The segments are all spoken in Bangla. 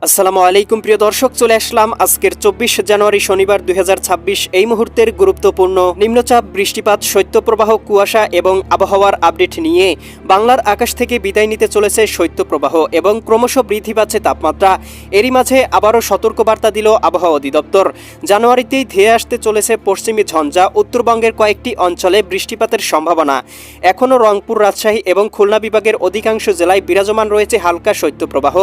আসসালামু আলাইকুম প্রিয় দর্শক, চলে আসলাম আজকের ২৪ জানুয়ারি শনিবার ২০২৬ এই মুহূর্তের গুরুত্বপূর্ণ নিম্নচাপ, বৃষ্টিপাত, শৈত্যপ্রবাহ, কুয়াশা এবং আবহাওয়ার আপডেট নিয়ে। বাংলার আকাশ থেকে বিদায় নিতে চলেছে শৈত্যপ্রবাহ এবং ক্রমশ বৃদ্ধি পাচ্ছে তাপমাত্রা। এরই মাঝে আবারও সতর্কবার্তা দিল আবহাওয়া অধিদপ্তর। জানুয়ারিতেই ধেয়ে আসতে চলেছে পশ্চিমী ঝঞ্ঝা, উত্তরবঙ্গের কয়েকটি অঞ্চলে বৃষ্টিপাতের সম্ভাবনা। এখনও রংপুর, রাজশাহী এবং খুলনা বিভাগের অধিকাংশ জেলায় বিরাজমান রয়েছে হালকা শৈত্যপ্রবাহ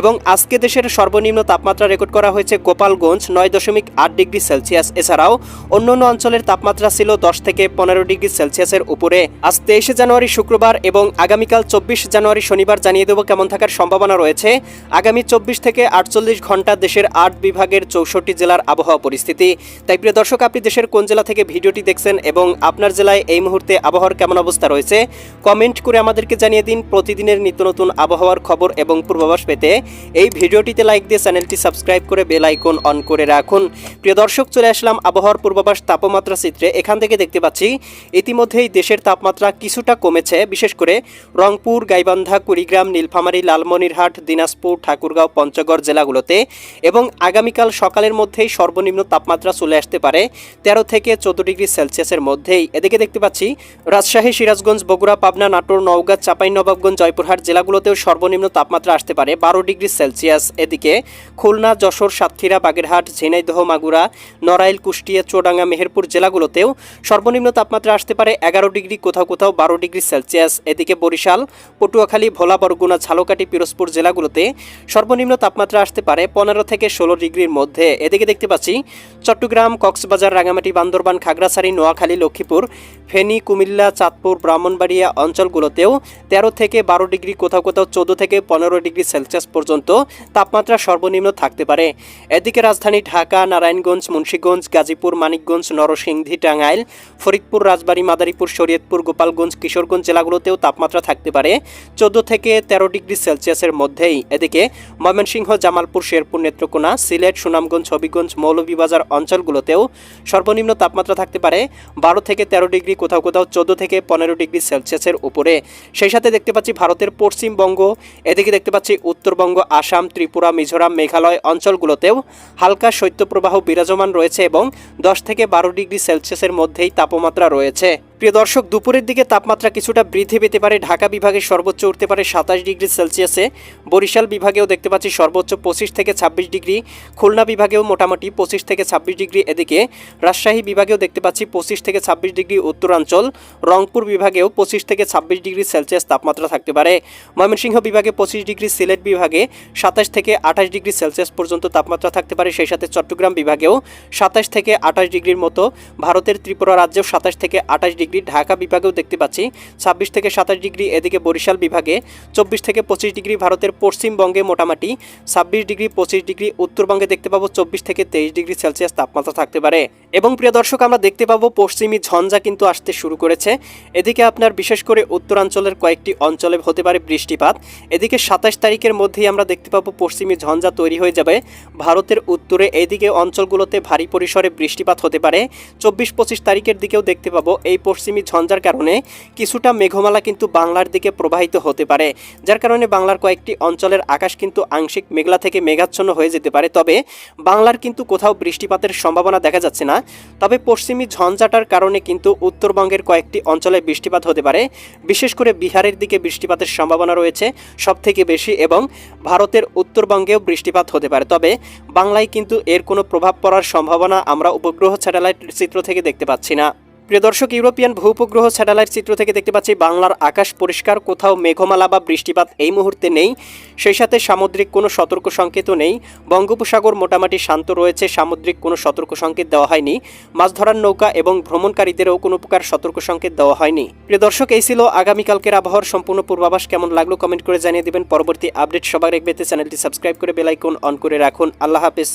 এবং আজকে দেশের সর্বনিম্ন তাপমাত্রা রেকর্ড করা হয়েছে গোপালগঞ্জ ৯.৮ ডিগ্রি সেলসিয়াস। এছাড়াও অন্যান্য অঞ্চলের তাপমাত্রা ছিল ১০ থেকে ১৫ ডিগ্রি সেলসিয়াসের উপরে। আজ ২৩ জানুয়ারি শুক্রবার এবং আগামীকাল ২৪ জানুয়ারি শনিবার জানিয়ে দেব কেমন থাকার সম্ভাবনা রয়েছে। আগামী ২৪ থেকে ৪৮ ঘন্টা দেশের ৮ বিভাগের ৬৪ জেলার আবহাওয়া পরিস্থিতি। তাই প্রিয় দর্শক, আপনি দেশের কোন জেলা থেকে ভিডিওটি দেখছেন এবং আপনার জেলায় এই মুহূর্তে আবহাওয়ার কেমন অবস্থা রয়েছে কমেন্ট করে আমাদেরকে জানিয়ে দিন। প্রতিদিনের নিত্য নতুন আবহাওয়ার খবর এবং পূর্বাভাস পেতে এই ভিডিওটিতে লাইক দিয়ে চ্যানেলটি সাবস্ক্রাইব করে বেল আইকন অন করে রাখুন। প্রিয় দর্শক, চলে আসলাম আবহাওয়ার পূর্বাভাস তাপমাত্রা চিত্রে। এখান থেকে দেখতে পাচ্ছি ইতিমধ্যেই দেশের তাপমাত্রা কিছুটা কমেছে, বিশেষ করে রংপুর, গাইবান্ধা, কুড়িগ্রাম, নীলফামারী, লালমনিরহাট, দিনাজপুর, ঠাকুরগাঁও, পঞ্চগড় জেলাগুলোতে। এবং আগামীকাল সকালের মধ্যেই সর্বনিম্ন তাপমাত্রা চলে আসতে পারে ১৩ থেকে ১৪ ডিগ্রি সেলসিয়াসের মধ্যেই। এদিকে দেখতে পাচ্ছি রাজশাহী, সিরাজগঞ্জ, বগুড়া, পাবনা, নাটোর, নওগাঁ, চাঁপাইনবাবগঞ্জ, জয়পুরহাট জেলাগুলোতেও সর্বনিম্ন তাপমাত্রা আসতে পারে ১২ ডিগ্রি সেলসিয়াস। এদিকে খুলনা, যশোর, সাতক্ষীরা, বাগেরহাট, ঝিনাইদহ, মাগুরা, নড়াইল, কুষ্টিয়া, চুয়াডাঙ্গা, মেহেরপুর জেলাগুলোতেও সর্বনিম্ন তাপমাত্রা আসতে পারে ১১ ডিগ্রি, কোথাও কোথাও ১২ ডিগ্রি সেলসিয়াস। এদিকে বরিশাল, পটুয়াখালী, ভোলা, বরগুনা, ঝালকাঠি, পিরোজপুর জেলাগুলোতে সর্বনিম্ন তাপমাত্রা আসতে পারে ১৫ থেকে ১৬ ডিগ্রির মধ্যে। এদিকে দেখতে পাচ্ছি চট্টগ্রাম, কক্সবাজার, রাঙামাটি, বান্দরবান, খাগড়াছড়ি, নোয়াখালী, লক্ষ্মীপুর, ফেনী, কুমিল্লা, চাঁদপুর, ব্রাহ্মণবাড়িয়া অঞ্চলগুলোতেও ১৩ থেকে ১২ ডিগ্রি, কোথাও কোথাও ১৪ থেকে ১৫ ডিগ্রি সেলসিয়াস পর্যন্ত তাপমাত্রা সর্বনিম্ন থাকতে পারে। এদিকে রাজধানী ঢাকা, নারায়ণগঞ্জ, মুন্সিগঞ্জ, গাজীপুর, মানিকগঞ্জ, নরসিংদী, টাঙ্গাইল, ফরিদপুর, রাজবাড়ী, মাদারীপুর, শরীয়তপুর, গোপালগঞ্জ, কিশোরগঞ্জ জেলাগুলোতেও তাপমাত্রা থাকতে পারে ১৪ থেকে ১৩ ডিগ্রি সেলসিয়াসের মধ্যেই। এদিকে ময়মনসিংহ, জামালপুর, শেরপুর, নেত্রকোনা, সিলেট, সুনামগঞ্জ, হবিগঞ্জ, মৌলভীবাজার অঞ্চলগুলোতেও সর্বনিম্ন তাপমাত্রা থাকতে পারে ১২ থেকে ১৩ ডিগ্রি, কোথাও কোথাও ১৪ থেকে ১৫ ডিগ্রি সেলসিয়াসের উপরে। সেই সাথে দেখতে পাচ্ছি ভারতের পশ্চিমবঙ্গ, এদিকে দেখতে পাচ্ছি উত্তরবঙ্গ, আসাম, ত্রিপুরা, মিজোরাম, মেঘালয় অঞ্চলগুলোতেও হালকা শৈত্যপ্রবাহ বিরাজমান রয়েছে এবং ১০ থেকে ১২ ডিগ্রি সেলসিয়াসের মধ্যেই তাপমাত্রা রয়েছে। প্রিয় দর্শক, দুপুরের দিকে তাপমাত্রা কিছুটা বৃদ্ধি পেতে পারে। ঢাকা বিভাগে সর্বোচ্চ উঠতে পারে ২৭ ডিগ্রি সেলসিয়াসে। বরিশাল বিভাগেও দেখতে পাচ্ছি সর্বোচ্চ ২৫ থেকে ২৬ ডিগ্রি। খুলনা বিভাগেও মোটামুটি ২৫ থেকে ২৬ ডিগ্রি। এদিকে রাজশাহী বিভাগেও দেখতে পাচ্ছি ২৫ থেকে ২৬ ডিগ্রি। উত্তরাঞ্চল রংপুর বিভাগেও ২৫ থেকে ২৬ ডিগ্রি সেলসিয়াস তাপমাত্রা থাকতে পারে। ময়মনসিংহ বিভাগে ২৫ ডিগ্রি, সিলেট বিভাগে ২৭ থেকে ২৮ ডিগ্রি সেলসিয়াস পর্যন্ত তাপমাত্রা থাকতে পারে। সেই সাথে চট্টগ্রাম বিভাগেও ২৭ থেকে ২৮ ডিগ্রির মতো। ভারতের ত্রিপুরা রাজ্যেও ২৭ থেকে ২৮ ডিগ্রি। ঢাকা বিভাগেও দেখতে পাচ্ছি ২৬ থেকে ২৭ ডিগ্রি। এদিকে বরিশাল বিভাগে ২৪ থেকে ২৫ ডিগ্রি। ভারতের পশ্চিমবঙ্গে মোটামুটি ২৬ ডিগ্রি, ২৫ ডিগ্রি। উত্তরবঙ্গে দেখতে পাবো ২৪ থেকে ২৩ ডিগ্রি সেলসিয়াস তাপমাত্রা থাকতে পারে। এবং প্রিয় দর্শক, আমরা দেখতে পাবো পশ্চিমী ঝঞ্ঝা কিন্তু আসতে শুরু করেছে। এদিকে আপনার বিশেষ করে উত্তরাঞ্চলের কয়েকটি অঞ্চলে হতে পারে বৃষ্টিপাত। এদিকে ২৭ তারিখের মধ্যেই আমরা দেখতে পাবো পশ্চিমী ঝঞ্ঝা তৈরি হয়ে যাবে ভারতের উত্তরে। এইদিকে অঞ্চলগুলোতে ভারী পরিসরে বৃষ্টিপাত হতে পারে। ২৪-২৫ তারিখের দিকেও দেখতে পাবো এই পশ্চিমী ঝঞ্ঝার কারণে কিছুটা মেঘমালা কিন্তু বাংলার দিকে প্রবাহিত হতে পারে, যার কারণে বাংলার কয়েকটি অঞ্চলের আকাশ কিন্তু আংশিক মেঘলা থেকে মেঘাচ্ছন্ন হয়ে যেতে পারে। তবে বাংলার কিন্তু কোথাও বৃষ্টিপাতের সম্ভাবনা দেখা যাচ্ছে না। তবে পশ্চিমী ঝঞ্ঝাটার কারণে কিন্তু উত্তরবঙ্গের কয়েকটি অঞ্চলে বৃষ্টিপাত হতে পারে। বিশেষ করে বিহারের দিকে বৃষ্টিপাতের সম্ভাবনা রয়েছে সবথেকে বেশি এবং ভারতের উত্তরবঙ্গেও বৃষ্টিপাত হতে পারে। তবে বাংলায় কিন্তু এর কোনো প্রভাব পড়ার সম্ভাবনা আমরা উপগ্রহ স্যাটেলাইট চিত্র থেকে দেখতে পাচ্ছি না। প্রিয় দর্শক, ইউরোপিয়ান ভূপগ্রহ স্যাটেলাইট চিত্র থেকে দেখতে পাচ্ছি বাংলার আকাশ পরিষ্কার, কোথাও মেঘমালা বা বৃষ্টিপাত এই মুহূর্তে নেই। সেই সাথে সামুদ্রিক কোনো সতর্ক সংকেতও নেই। বঙ্গোপসাগর মোটামুটি শান্ত রয়েছে, সামুদ্রিক কোনো সতর্ক সংকেত দেওয়া হয়নি। মাছ ধরার নৌকা এবং ভ্রমণকারীদেরও কোনো প্রকার সতর্ক সংকেত দেওয়া হয়নি। প্রিয় দর্শক, এই ছিল আগামীকালকের আবহাওয়ার সম্পূর্ণ পূর্বাভাস। কেমন লাগলো কমেন্ট করে জানিয়ে দেবেন। পরবর্তী আপডেট সবার আগে পেতে চ্যানেলটি সাবস্ক্রাইব করে বেল আইকন অন করে রাখুন। আল্লাহ হাফেজ।